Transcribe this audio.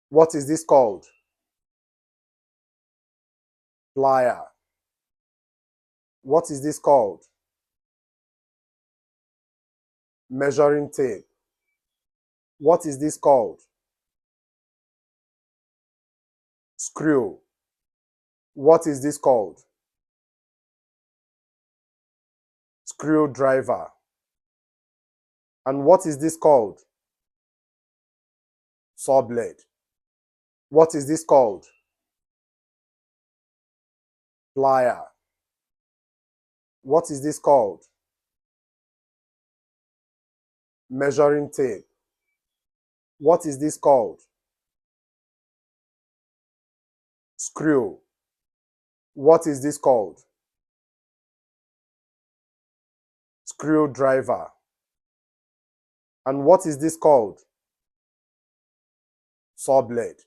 What is this called? Plier. What is this called? Measuring tape. What is this called? Screw. What is this called? Screwdriver. And what is this called? Saw blade. What is this called? Plier. What is this called? Measuring tape. What is this called? Screw. What is this called? Screwdriver. And what is this called? Saw blade.